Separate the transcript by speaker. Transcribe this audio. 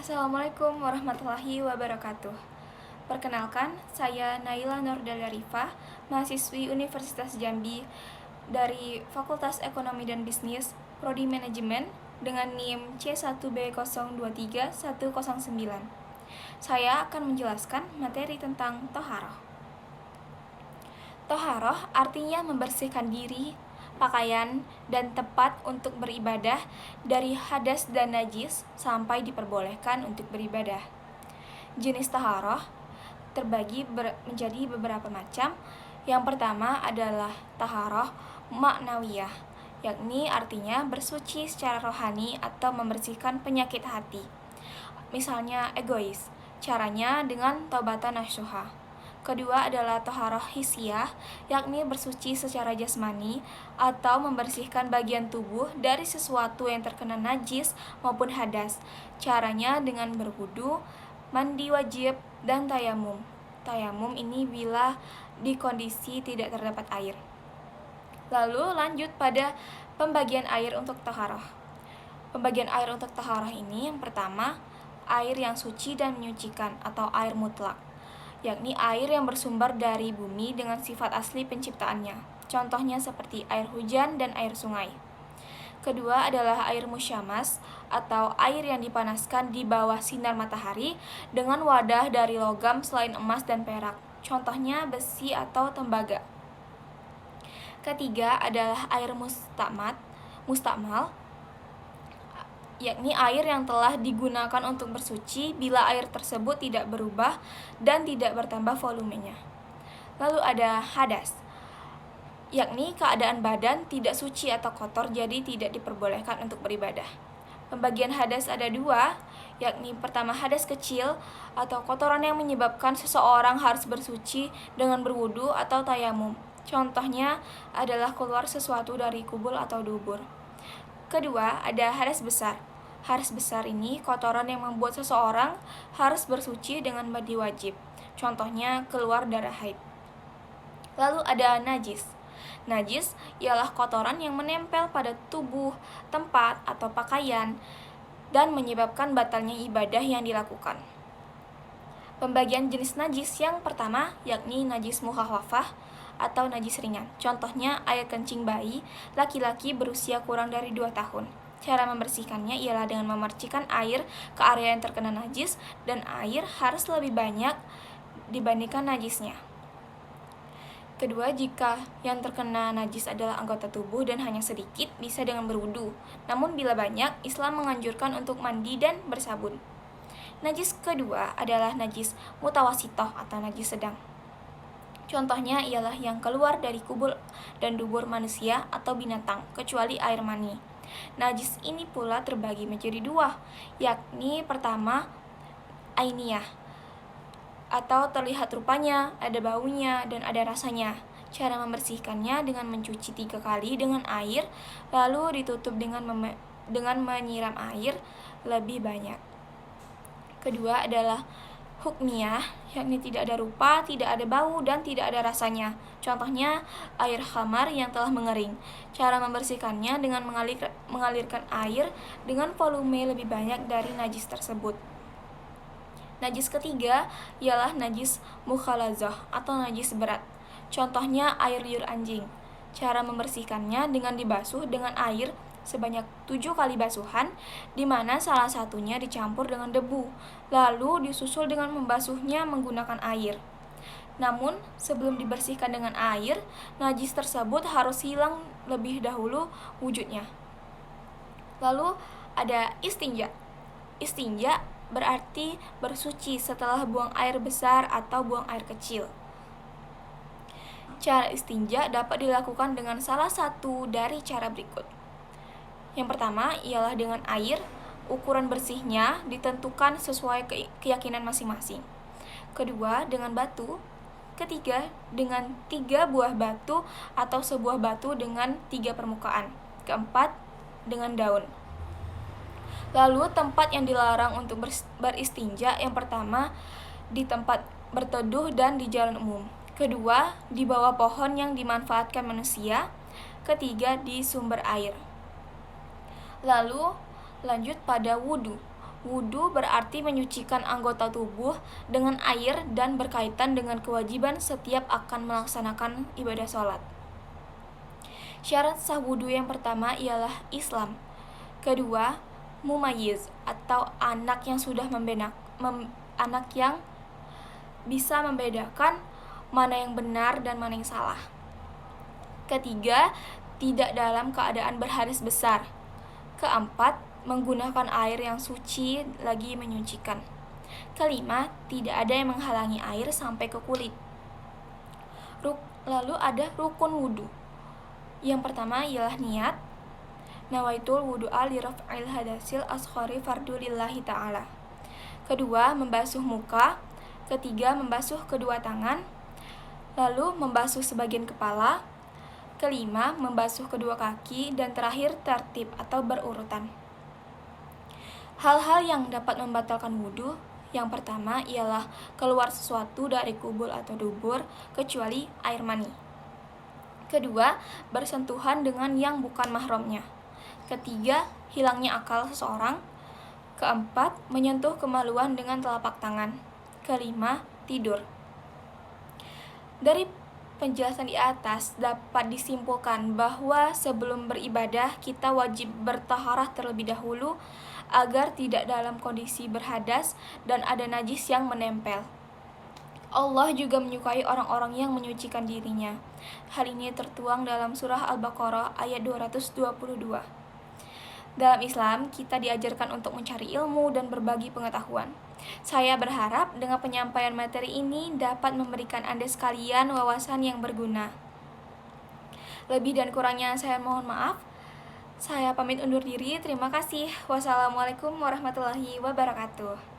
Speaker 1: Assalamualaikum warahmatullahi wabarakatuh. Perkenalkan, saya Naila Nurdalia Rifa, mahasiswi Universitas Jambi dari Fakultas Ekonomi dan Bisnis, Prodi Manajemen dengan NIM C1B023109. Saya akan menjelaskan materi tentang toharoh. Toharoh artinya membersihkan diri, pakaian, dan tempat untuk beribadah dari hadas dan najis sampai diperbolehkan untuk beribadah. Jenis taharoh terbagi menjadi beberapa macam. Yang pertama adalah taharoh maknawiyah, yakni artinya bersuci secara rohani atau membersihkan penyakit hati. Misalnya egois, caranya dengan taubatan nasuha. Kedua adalah toharoh hisiyah, yakni bersuci secara jasmani atau membersihkan bagian tubuh dari sesuatu yang terkena najis maupun hadas. Caranya dengan berwudu, mandi wajib, dan tayamum. Tayamum ini bila di kondisi tidak terdapat air. Lalu lanjut pada pembagian air untuk toharoh. Pembagian air untuk toharoh ini yang pertama, air yang suci dan menyucikan atau air mutlak, yakni air yang bersumber dari bumi dengan sifat asli penciptaannya. Contohnya seperti air hujan dan air sungai. Kedua adalah air musyamas atau air yang dipanaskan di bawah sinar matahari dengan wadah dari logam selain emas dan perak. Contohnya besi atau tembaga. Ketiga adalah air mustakmal, yakni air yang telah digunakan untuk bersuci bila air tersebut tidak berubah dan tidak bertambah volumenya. Lalu ada hadas, yakni keadaan badan tidak suci atau kotor jadi tidak diperbolehkan untuk beribadah. Pembagian hadas ada dua, yakni pertama hadas kecil atau kotoran yang menyebabkan seseorang harus bersuci dengan berwudu atau tayamum. Contohnya adalah keluar sesuatu dari kubul atau dubur. Kedua, ada hadas besar. Hadas besar ini kotoran yang membuat seseorang harus bersuci dengan mandi wajib. Contohnya keluar darah haid. Lalu ada najis. Najis ialah kotoran yang menempel pada tubuh, tempat, atau pakaian dan menyebabkan batalnya ibadah yang dilakukan. Pembagian jenis najis yang pertama yakni najis mukhafafah atau najis ringan. Contohnya air kencing bayi laki-laki berusia kurang dari 2 tahun. Cara membersihkannya ialah dengan memercikan air ke area yang terkena najis dan air harus lebih banyak dibandingkan najisnya. Kedua, jika yang terkena najis adalah anggota tubuh dan hanya sedikit, bisa dengan berwudu. Namun bila banyak, Islam menganjurkan untuk mandi dan bersabun. Najis kedua adalah najis mutawasitoh atau najis sedang. Contohnya ialah yang keluar dari kubul dan dubur manusia atau binatang, kecuali air mani. Najis ini pula terbagi menjadi dua, yakni pertama, ainiyah, atau terlihat rupanya, ada baunya, dan ada rasanya. Cara membersihkannya dengan mencuci 3 kali dengan air, lalu ditutup dengan menyiram air lebih banyak. Kedua adalah hukmiyah, yakni tidak ada rupa, tidak ada bau, dan tidak ada rasanya. Contohnya air khamar yang telah mengering. Cara membersihkannya dengan mengalirkan air dengan volume lebih banyak dari najis tersebut. Najis ketiga ialah najis mukhalazah atau najis berat. Contohnya air liur anjing. Cara membersihkannya dengan dibasuh dengan air sebanyak 7 kali basuhan, di mana salah satunya dicampur dengan debu, lalu disusul dengan membasuhnya menggunakan air. Namun, sebelum dibersihkan dengan air, najis tersebut harus hilang lebih dahulu wujudnya. Lalu ada istinja. Istinja berarti bersuci setelah buang air besar atau buang air kecil. Cara istinja dapat dilakukan dengan salah satu dari cara berikut. Yang pertama ialah dengan air, ukuran bersihnya ditentukan sesuai keyakinan masing-masing. Kedua, dengan batu. Ketiga, dengan 3 buah batu atau sebuah batu dengan 3 permukaan. Keempat, dengan daun. Lalu tempat yang dilarang untuk beristinja yang pertama di tempat berteduh dan di jalan umum. Kedua, di bawah pohon yang dimanfaatkan manusia. Ketiga, di sumber air. Lalu lanjut pada wudu. Wudu berarti menyucikan anggota tubuh dengan air dan berkaitan dengan kewajiban setiap akan melaksanakan ibadah sholat. Syarat sah wudu yang pertama ialah Islam. Kedua, mumayyiz atau anak yang sudah anak yang bisa membedakan mana yang benar dan mana yang salah. Ketiga, tidak dalam keadaan berhadas besar. Keempat, menggunakan air yang suci lagi menyucikan. Kelima, tidak ada yang menghalangi air sampai ke kulit. Lalu ada rukun wudu. Yang pertama ialah niat. Nawaitul wudu'a li raf'il hadasil asghari fardu lillahi ta'ala. Kedua, membasuh muka. Ketiga, membasuh kedua tangan. Lalu membasuh sebagian kepala. Kelima, membasuh kedua kaki. Dan terakhir, tertib atau berurutan. Hal-hal yang dapat membatalkan wudu, yang pertama ialah keluar sesuatu dari kubul atau dubur, kecuali air mani. Kedua, bersentuhan dengan yang bukan mahramnya. Ketiga, hilangnya akal seseorang. Keempat, menyentuh kemaluan dengan telapak tangan. Kelima, tidur. Dari penjelasan di atas dapat disimpulkan bahwa sebelum beribadah kita wajib bertaharah terlebih dahulu agar tidak dalam kondisi berhadas dan ada najis yang menempel. Allah juga menyukai orang-orang yang menyucikan dirinya. Hal ini tertuang dalam surah Al-Baqarah ayat 222. Dalam Islam, kita diajarkan untuk mencari ilmu dan berbagi pengetahuan. Saya berharap dengan penyampaian materi ini dapat memberikan Anda sekalian wawasan yang berguna. Lebih dan kurangnya saya mohon maaf. Saya pamit undur diri. Terima kasih. Wassalamualaikum warahmatullahi wabarakatuh.